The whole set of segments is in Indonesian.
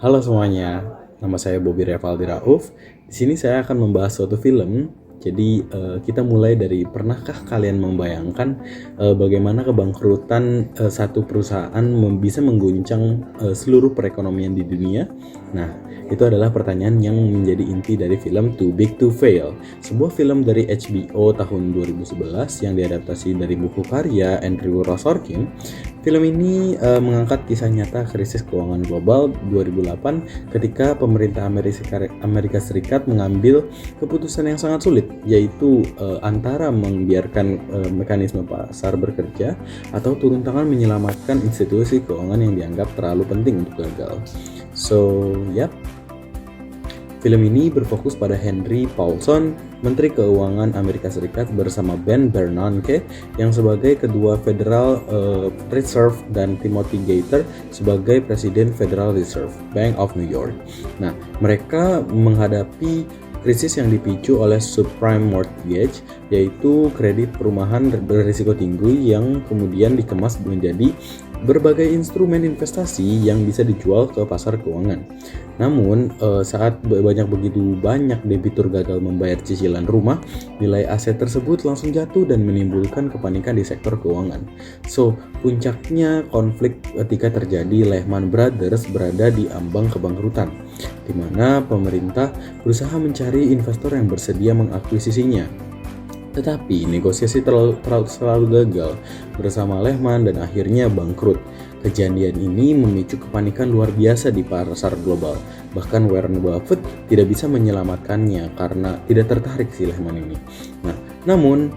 Halo semuanya, nama saya Bobby Revaldi Rauf. Di sini saya akan membahas suatu film. Jadi kita mulai dari pernahkah kalian membayangkan bagaimana kebangkrutan satu perusahaan bisa mengguncang seluruh perekonomian di dunia? Nah, itu adalah pertanyaan yang menjadi inti dari film Too Big to Fail, sebuah film dari HBO tahun 2011 yang diadaptasi dari buku karya Andrew Ross Sorkin. Film ini mengangkat kisah nyata krisis keuangan global 2008 ketika pemerintah Amerika Serikat mengambil keputusan yang sangat sulit, yaitu antara membiarkan mekanisme pasar bekerja atau turun tangan menyelamatkan institusi keuangan yang dianggap terlalu penting untuk gagal. So, yap. Film ini berfokus pada Henry Paulson, Menteri Keuangan Amerika Serikat bersama Ben Bernanke yang sebagai Ketua Federal Reserve dan Timothy Geithner sebagai Presiden Federal Reserve Bank of New York. Nah, mereka menghadapi krisis yang dipicu oleh subprime mortgage, yaitu kredit perumahan berisiko tinggi yang kemudian dikemas menjadi berbagai instrumen investasi yang bisa dijual ke pasar keuangan. Namun, saat begitu banyak debitur gagal membayar cicilan rumah, nilai aset tersebut langsung jatuh dan menimbulkan kepanikan di sektor keuangan. So, puncaknya konflik ketika terjadi Lehman Brothers berada di ambang kebangkrutan, di mana pemerintah berusaha mencari investor yang bersedia mengakuisisinya. Tetapi negosiasi selalu gagal bersama Lehman dan akhirnya bangkrut. Kejadian ini memicu kepanikan luar biasa di pasar global. Bahkan Warren Buffett tidak bisa menyelamatkannya karena tidak tertarik si Lehman ini. Namun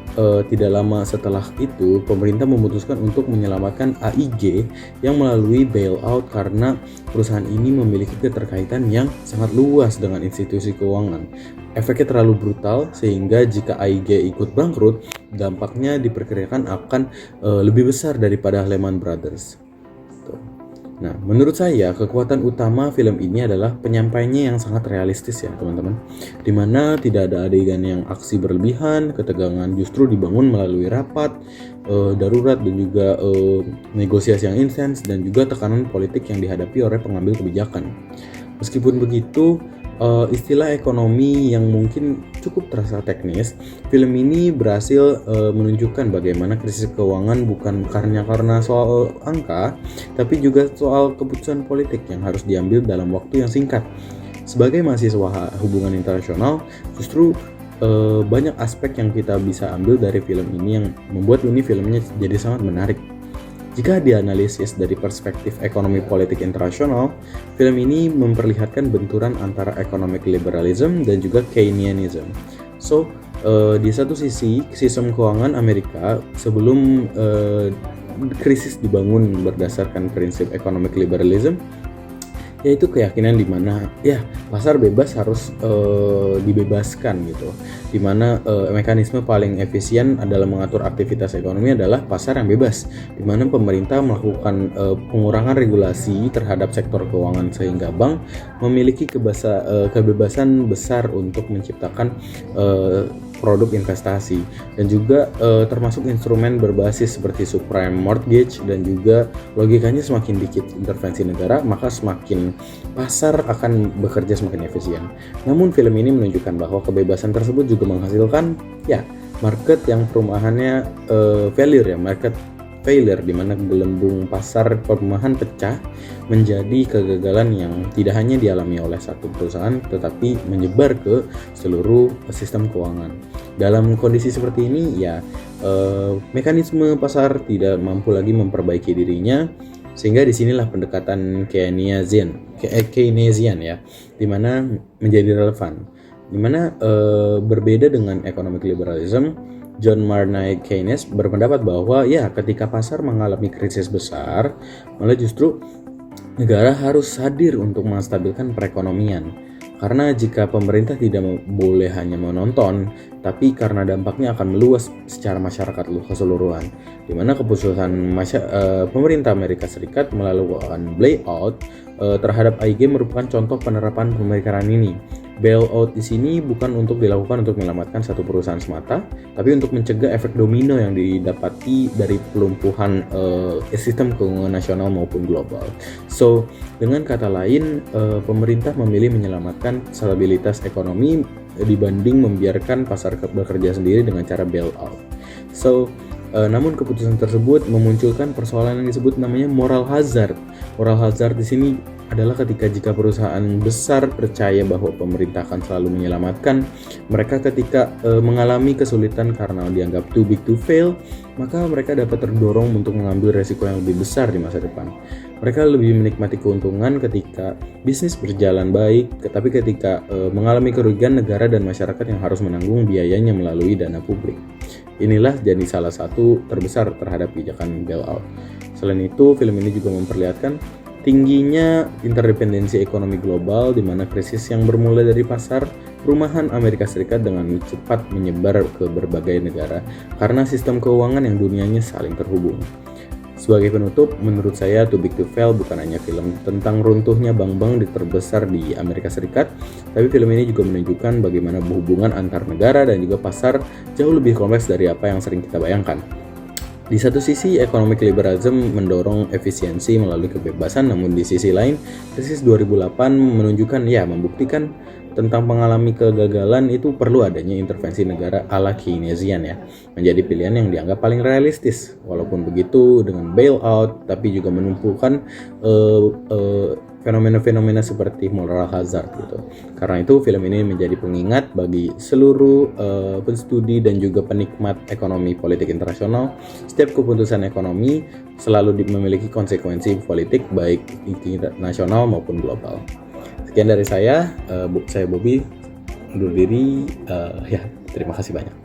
tidak lama setelah itu pemerintah memutuskan untuk menyelamatkan AIG yang melalui bailout karena perusahaan ini memiliki keterkaitan yang sangat luas dengan institusi keuangan. Efeknya terlalu brutal sehingga jika AIG ikut bangkrut, dampaknya diperkirakan akan lebih besar daripada Lehman Brothers. Nah, menurut saya kekuatan utama film ini adalah penyampaiannya yang sangat realistis ya teman-teman, dimana tidak ada adegan yang aksi berlebihan, ketegangan justru dibangun melalui rapat, darurat dan juga negosiasi yang intens dan juga tekanan politik yang dihadapi oleh pengambil kebijakan. Meskipun begitu, istilah ekonomi yang mungkin cukup terasa teknis, film ini berhasil menunjukkan bagaimana krisis keuangan bukan karena soal angka, tapi juga soal keputusan politik yang harus diambil dalam waktu yang singkat. Sebagai mahasiswa hubungan internasional, justru banyak aspek yang kita bisa ambil dari film ini yang membuat ini filmnya jadi sangat menarik. Jika dianalisis dari perspektif ekonomi politik internasional, film ini memperlihatkan benturan antara economic liberalism dan juga Keynesianism. So, di satu sisi, sistem keuangan Amerika sebelum krisis dibangun berdasarkan prinsip economic liberalism, yaitu keyakinan di mana ya pasar bebas harus dibebaskan gitu, di mana mekanisme paling efisien adalah mengatur aktivitas ekonomi adalah pasar yang bebas, di mana pemerintah melakukan pengurangan regulasi terhadap sektor keuangan sehingga bank memiliki kebebasan besar untuk menciptakan produk investasi dan juga termasuk instrumen berbasis seperti subprime mortgage, dan juga logikanya semakin dikit intervensi negara maka semakin pasar akan bekerja semakin efisien. Namun film ini menunjukkan bahwa kebebasan tersebut juga menghasilkan ya market yang perumahannya market failure, di mana gelembung pasar perumahan pecah menjadi kegagalan yang tidak hanya dialami oleh satu perusahaan tetapi menyebar ke seluruh sistem keuangan. Dalam kondisi seperti ini ya mekanisme pasar tidak mampu lagi memperbaiki dirinya, sehingga disinilah pendekatan Keynesian ya, dimana menjadi relevan, dimana berbeda dengan economic liberalism. John Maynard Keynes berpendapat bahwa ya ketika pasar mengalami krisis besar, malah justru negara harus hadir untuk menstabilkan perekonomian. Karena jika pemerintah tidak boleh hanya menonton, tapi karena dampaknya akan meluas secara masyarakat keseluruhan, di mana keputusan pemerintah Amerika Serikat melakukan bailout terhadap AIG merupakan contoh penerapan pemikiran ini. Bailout di sini bukan untuk dilakukan untuk menyelamatkan satu perusahaan semata, tapi untuk mencegah efek domino yang didapati dari pelumpuhan sistem keuangan nasional maupun global. So, dengan kata lain, pemerintah memilih menyelamatkan stabilitas ekonomi dibanding membiarkan pasar bekerja sendiri dengan cara bailout. So, namun keputusan tersebut memunculkan persoalan yang disebut namanya moral hazard. Moral hazard di sini adalah jika perusahaan besar percaya bahwa pemerintah akan selalu menyelamatkan mereka ketika mengalami kesulitan karena dianggap too big to fail, maka mereka dapat terdorong untuk mengambil resiko yang lebih besar di masa depan. Mereka lebih menikmati keuntungan ketika bisnis berjalan baik, tapi ketika mengalami kerugian, negara dan masyarakat yang harus menanggung biayanya melalui dana publik. Inilah jadi salah satu terbesar terhadap kebijakan bailout. Selain itu, film ini juga memperlihatkan tingginya interdependensi ekonomi global, di mana krisis yang bermula dari pasar perumahan Amerika Serikat dengan cepat menyebar ke berbagai negara karena sistem keuangan yang dunianya saling terhubung. Sebagai penutup, menurut saya Too Big to Fail bukan hanya film tentang runtuhnya bank-bank terbesar di Amerika Serikat, tapi film ini juga menunjukkan bagaimana hubungan antar negara dan juga pasar jauh lebih kompleks dari apa yang sering kita bayangkan. Di satu sisi, economic liberalism mendorong efisiensi melalui kebebasan, namun di sisi lain, krisis 2008 membuktikan tentang mengalami kegagalan itu perlu adanya intervensi negara ala Keynesian ya, menjadi pilihan yang dianggap paling realistis. Walaupun begitu, dengan bailout, tapi juga menumpukan fenomena-fenomena seperti moral hazard gitu. Karena itu film ini menjadi pengingat bagi seluruh penstudi dan juga penikmat ekonomi politik internasional. Setiap keputusan ekonomi selalu memiliki konsekuensi politik baik internasional maupun global. Sekian dari saya Bobby undur diri. Terima kasih banyak.